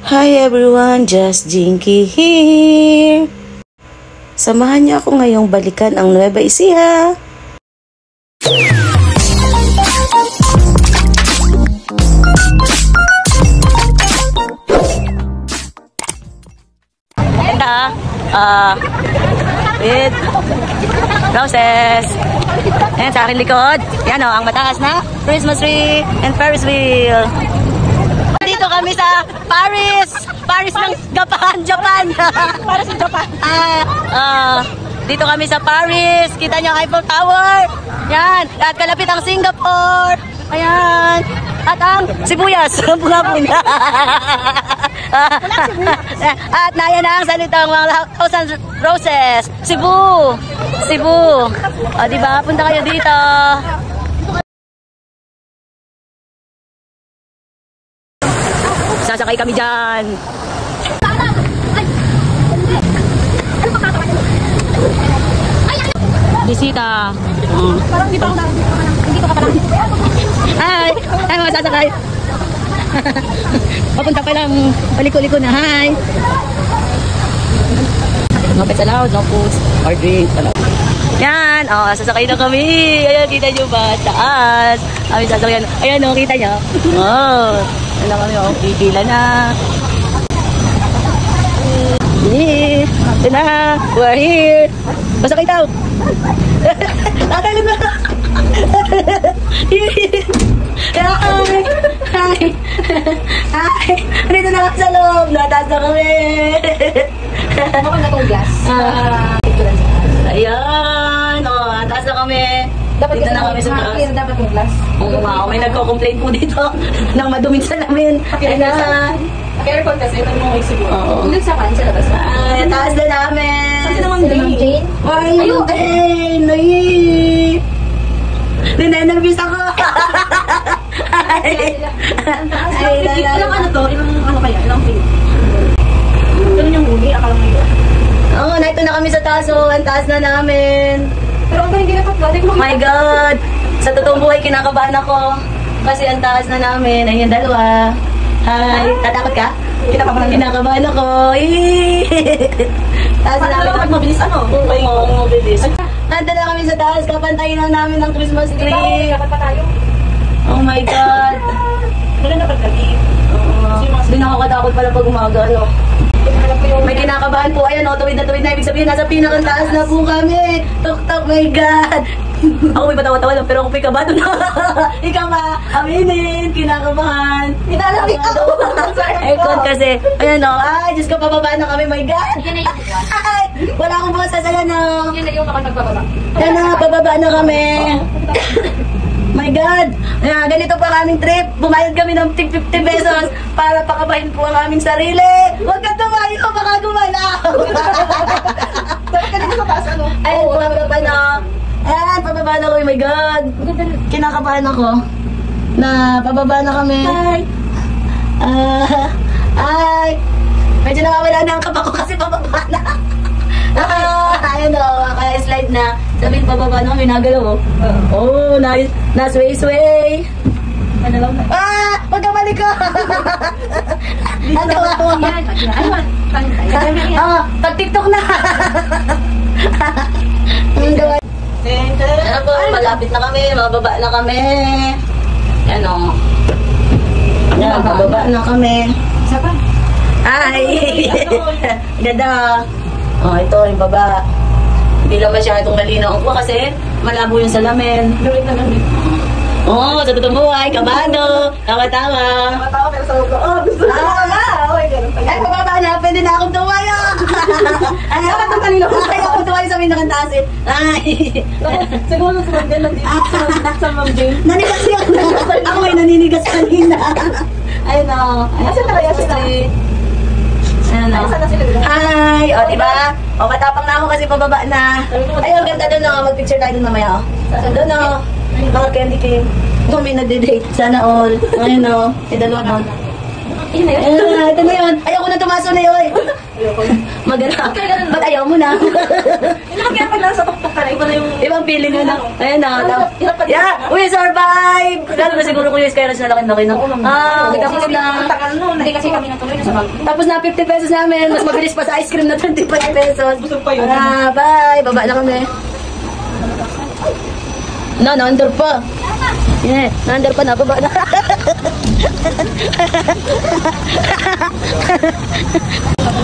Hi everyone, Just Jinky here. Samahan niyo ako ngayong balikan ang Nueva Ecija. Ganda, with roses. Ayan sa aking likod. Yan o, ang mataas na Christmas tree and Ferris wheel. Dito kami sa Paris ng Japan. Para sa Japan. Dito kami sa Paris. Kita niyo ang Eiffel Tower. Yan. At kalapit ang Singapore. Ayan. At ang sibuyas. Bunga-bunga. At nayan na ang salitang mga 1,000 roses. Cebu. O, diba? Punta kayo dito. Sasakay kami dyan. Bisita. Parang dito ako dito ka pa lang. Hi! Hi mga sasakay. Papunta pa lang paliko-liko na. Hi! No pets allowed, no foods or drinks allowed. Yan! O, sasakay na kami. Ayan, kita nyo ba? Taas. Kami sasakyan. Ayan o, kita nyo. Oh, ayan na kami o. Pipila na. Ito na. We're here. Masakay daw. Tatalin na. Hi! Dito na kami sa loob. Nataas na kami. Ako na itong glass. Ayan. O, nataas na kami. Dapat dito na kami sa taas. Dapat yung glass. Oo nga, may nagko-complain po dito ng maduming salamin. Ayan na. Aircon kasi, ito mo siguro. Oo. Ulit sa kan, sa labas. Ay, taas na namin. Saan naman Jane? Ayun, Jane. Ay. Ninenervous ako. Ilang ano to? Ilang ano kaya? Ilang feet? Ganun yung huli, akala mo yun. Oo, naito na kami sa taas. Oh, ang taas na namin. Pero ang galing ginapat ka. Oh my God. Sa totoong buhay, kinakabahan ako. Kasi ang taas na namin. Ayun, dalawa. Hi. Tatakot ka? Kinakabahan ako. Taas na namin. Dapat mabilis ano? Oo, mabilis. Nandito na kami sa taas. Kapantayin na namin ng Christmas tree. Dapat pa tayo. Oh my God. Wala na pagkalit. Hindi nakakatakot pala pag umaga. Ano? May kinakabahan po. Ayan, tuwid na. Ibig sabihin, nasa pinakataas na po kami. Tok-tok, my God. Ako may patawa-tawa lang, pero ako may kabado na. Ikaw ba? Aminin, kinakabahan. Inalamig ako. Aircon kasi. Ayan o. Ay, Diyos ko, pababa na kami, my God. Yan na yung Ay, wala akong bukas sa sayan o. Yan na yung ako nagbababa. Yan na, pababa na kami. My God! Ayan, ganito po ang aming trip. Bumayad kami ng 50 pesos para pakabahin po ang aming sarili. Huwag ka tumayo, baka gumalaw. Dapat ka dito sa taas ano? Ayan, pababa na. Ayan, pababa na ko. Oh my God! Kinakabahan ako na pababa na kami. Hi! Ay! Medyo nawawala na ang kapa ko kasi pababa na. Ayun o, kaya slide na. Sabihin pababa na kami, nagalaw o. Oh, na-sway-sway. Pagkamali ko! Ang tawa-tawa. Pag-tiktok na. Ano po, malapit na kami, mababa na kami. Yan o. Yan, mababa na kami. Isa pa? Ay! Ganda. Oh, ito yung baba. Hindi lang masyadong malinaw ko kasi malabo yung salamin. Gawin na lang dito. Oo, sa totoong buhay, kabado, tawa-tawa. Nakatawa pero sa loob ko. Oh, gusto ko na. Okay, ganun pa. Ay, pababa na, pwede na akong tumayo. Ay, ako kanino. Ay, ako tumayo sa pinakatasin. Ay. Siguro sa Ma'am Jane lang dito. Sa Ma'am Jane. Nanigas yun. Ako may naninigas kanina. Ayun o. Asan na kaya siya? Ayan o. Asan na sila? Hi! O, diba? O, matapang na ako kasi pababa na. Ay, ang ganda doon o. Mag-picture tayo doon mamaya o. Doon o. Mga candy cane. Ito may nade-date. Sana all. Ayun o. May dalawa doon. Yun na yun. Ito na yun. Ayoko na tumaso na yun. Maganda. Ba't ayaw mo na? Hindi naman kaya pag nasa tuktok ka na, iba na yung... Ibang feeling yun na. Ayan na. Yeah! We survive! Lalo na siguro ko yung Skyros na laki-laki na. Tapos na. Tagal nun. Hindi kasi kami natuloy na sa bag. Tapos na 50 pesos namin. Mas mabilis pa sa ice cream na 25 pesos. Busog pa yun. Bye! Baba na kami. Na-under pa. Yeah, na-under pa na. Baba na.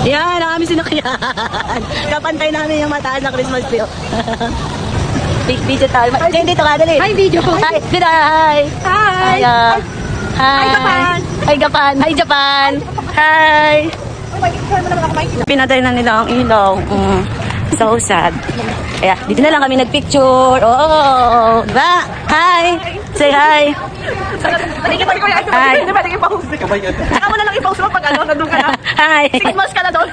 Yan, ang aming sinakyan. Kapantay namin yung mataas na Christmas tree. Big video tayo. Jane, dito ka, dali. Hi, video. Hi, good hi. Hi. Hi. Hi, Japan. Hi, Japan. Hi, Japan. Hi. Pinatay na nila ang ilaw. So sad. Kaya, dito na lang kami nagpicture. Oh, diba? Hi. Say hi. Hi. Saka mo na lang i-post mo pag nandun ka na. Hi. 6 months ka na doon.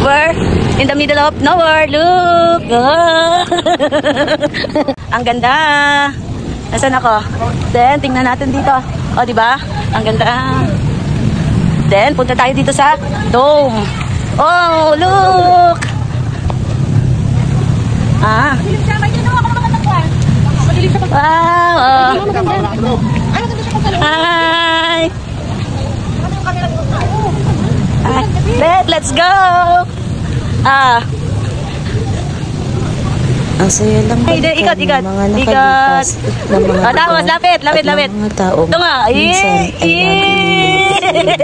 We're in the middle of nowhere. Look. Oh. Ang ganda. Nasaan ako? Then, tingnan natin dito. O, diba? Ang ganda. Then, punta tayo dito sa dome. Oh, look. Wow. Hi. Let's go. Ang saya lang Ay, ikat. ng mga nakalipas na mga Tapos, lapit. at ng mga taong Ito nga. minsan ay nag-iingat.